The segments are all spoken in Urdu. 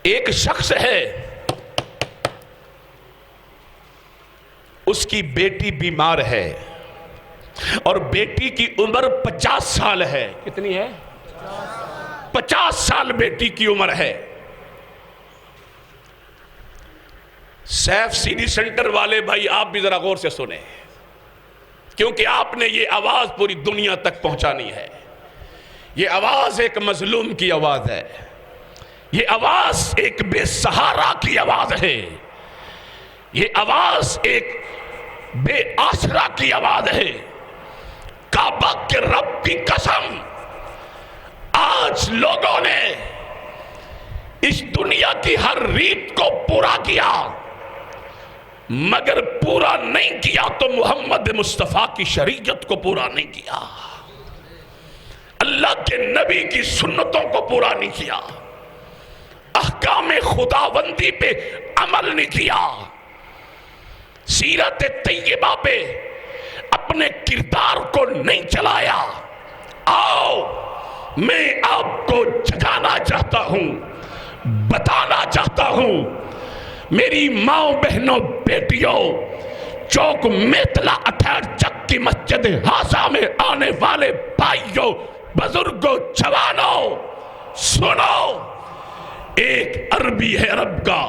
ایک شخص ہے، اس کی بیٹی بیمار ہے اور بیٹی کی عمر 50 سال ہے. کتنی ہے؟ 50 سال بیٹی کی عمر ہے. سیف سی ڈی سینٹر والے بھائی آپ بھی ذرا غور سے سنیں، کیونکہ آپ نے یہ آواز پوری دنیا تک پہنچانی ہے. یہ آواز ایک مظلوم کی آواز ہے، یہ آواز ایک بے سہارا کی آواز ہے، یہ آواز ایک بے آسرا کی آواز ہے. کعبہ کے رب کی قسم، آج لوگوں نے اس دنیا کی ہر ریت کو پورا کیا، مگر پورا نہیں کیا تو محمد مصطفیٰ کی شریعت کو پورا نہیں کیا، اللہ کے نبی کی سنتوں کو پورا نہیں کیا، احکام خداوندی پہ عمل نہیں کیا، سیرت طیبہ پہ اپنے کردار کو نہیں چلایا. آؤ میں آپ کو جگانا چاہتا ہوں، بتانا چاہتا ہوں، میری ماں بہنوں بیٹیوں، چوک میتلا اٹھار چک کی مسجد حاضہ میں آنے والے بھائیوں، بزرگوں، جوانوں، سنو. ایک عربی ہے عرب کا،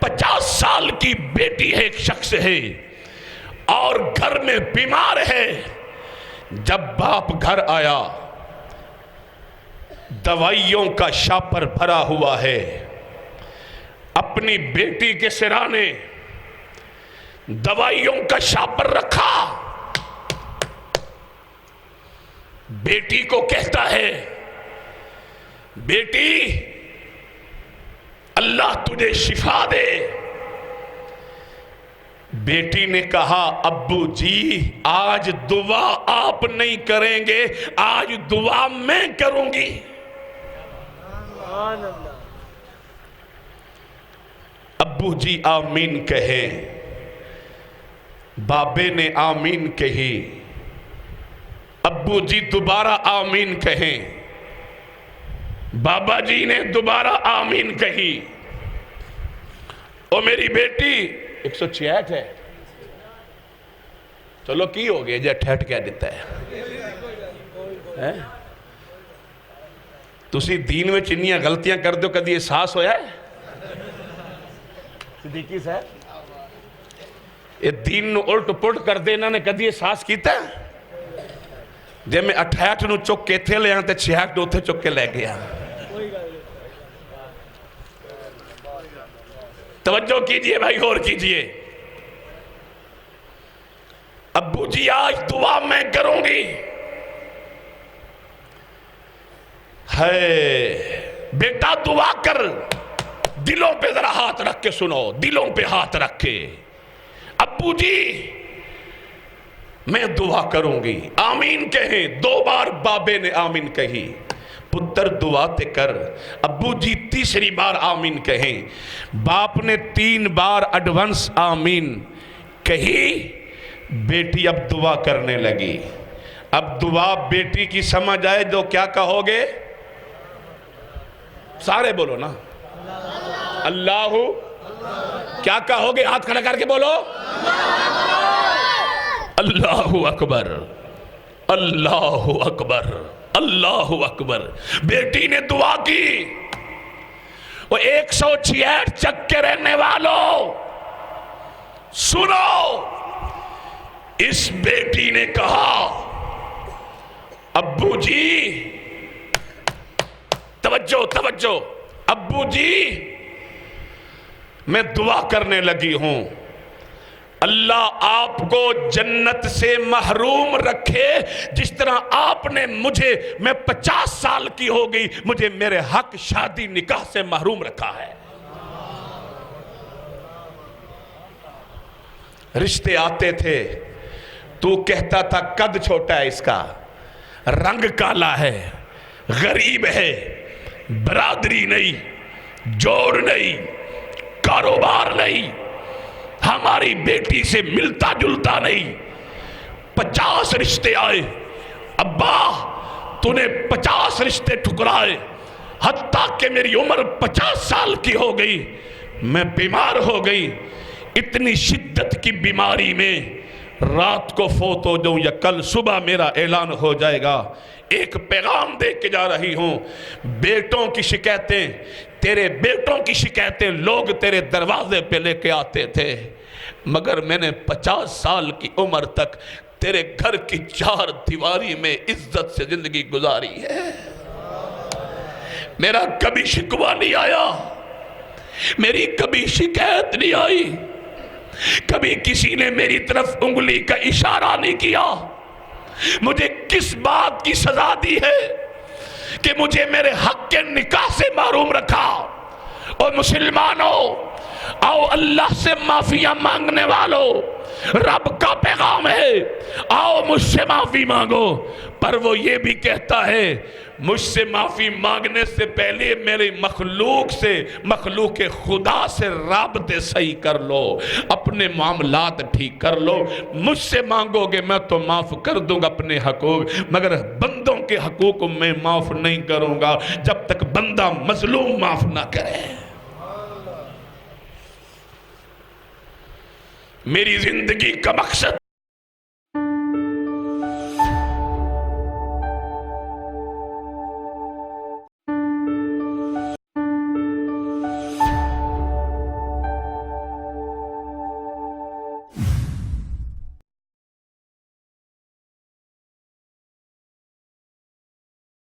50 سال کی بیٹی ہے، ایک شخص ہے اور گھر میں بیمار ہے. جب باپ گھر آیا، دوائیوں کا شاپر بھرا ہوا ہے، اپنی بیٹی کے سرانے دوائیوں کا شاپر رکھا. بیٹی کو کہتا ہے، بیٹی اللہ تجھے شفا دے. بیٹی نے کہا، ابو جی آج دعا آپ نہیں کریں گے، آج دعا میں کروں گی. ابو جی آمین کہیں، بابے نے آمین کہی، ابو جی دوبارہ آمین کہیں، بابا جی نے دوبارہ آمین کہی. او میری بیٹی 166 ہے، چلو کی ہو گئے جے ٹھہٹ کہہ دیتا ہے. تسی دین میں چنیاں غلطیاں کر دو، کدی احساس ہویا ہے صدیقی صاحب؟ یہ دین نو الٹ پلٹ کر دینا نے کدی احساس کیتا ہے؟ جے میں 68 نو چک کے تھے لے آن تے 66 دوتھے چک کے لے گیا. توجہ کیجئے بھائی، غور کیجئے. ابو جی آج دعا میں کروں گی. ہے بیٹا دعا کر، دلوں پہ ذرا ہاتھ رکھ کے سنو، دلوں پہ ہاتھ رکھ کے. ابو جی میں دعا کروں گی، آمین کہیں. 2 بار بابے نے آمین کہی. پتر دعا تے کر. ابو جی تیسری بار آمین کہیں. باپ نے 3 بار ایڈوانس آمین کہی. بیٹی اب دعا کرنے لگی. اب دعا بیٹی کی سمجھ آئے جو کیا کہو گے؟ سارے بولو نا، اللہ. کیا کہو گے؟ ہاتھ کھڑا کر کے بولو، اللہ اکبر، اللہ اکبر، اللہ اکبر. بیٹی نے دعا کی. وہ 166 چک کے رہنے والوں سنو، اس بیٹی نے کہا، ابو جی توجہ توجہ، ابو جی میں دعا کرنے لگی ہوں، اللہ آپ کو جنت سے محروم رکھے جس طرح آپ نے مجھے، میں 50 سال کی ہو گئی، مجھے میرے حق شادی نکاح سے محروم رکھا ہے. رشتے آتے تھے، تو کہتا تھا قد چھوٹا ہے اس کا، رنگ کالا ہے، غریب ہے، برادری نہیں، جوڑ نہیں، کاروبار نہیں، ہماری بیٹی سے ملتا جلتا نہیں. 50 رشتے آئے. ابا تو نے 50 رشتے ٹھکرائے، حتیٰ کہ میری عمر 50 سال کی ہو گئی، میں بیمار ہو گئی، اتنی شدت کی بیماری میں رات کو فوت ہو جاؤں یا کل صبح میرا اعلان ہو جائے گا، ایک پیغام دے کے جا رہی ہوں، بیٹوں کی شکایتیں، تیرے بیٹوں کی شکایتیں لوگ تیرے دروازے پہ لے کے آتے تھے، مگر میں نے 50 سال کی عمر تک تیرے گھر کی 4 دیواری میں عزت سے زندگی گزاری ہے، میرا کبھی شکوہ نہیں آیا، میری کبھی شکایت نہیں آئی، کبھی کسی نے میری طرف انگلی کا اشارہ نہیں کیا۔ مجھے کس بات کی سزا دی ہے کہ مجھے میرے حق کے نکاح سے محروم رکھا؟ اور مسلمانوں، آؤ اللہ سے معافیاں مانگنے والوں، رب کا پیغام ہے، آؤ مجھ سے معافی مانگو، پر وہ یہ بھی کہتا ہے مجھ سے معافی مانگنے سے پہلے میرے مخلوق سے، مخلوق خدا سے رابطے صحیح کر لو، اپنے معاملات ٹھیک کر لو، مجھ سے مانگو گے میں تو معاف کر دوں گا اپنے حقوق، مگر بندوں کے حقوق میں معاف نہیں کروں گا جب تک بندہ مظلوم معاف نہ کرے۔ میری زندگی کا مقصد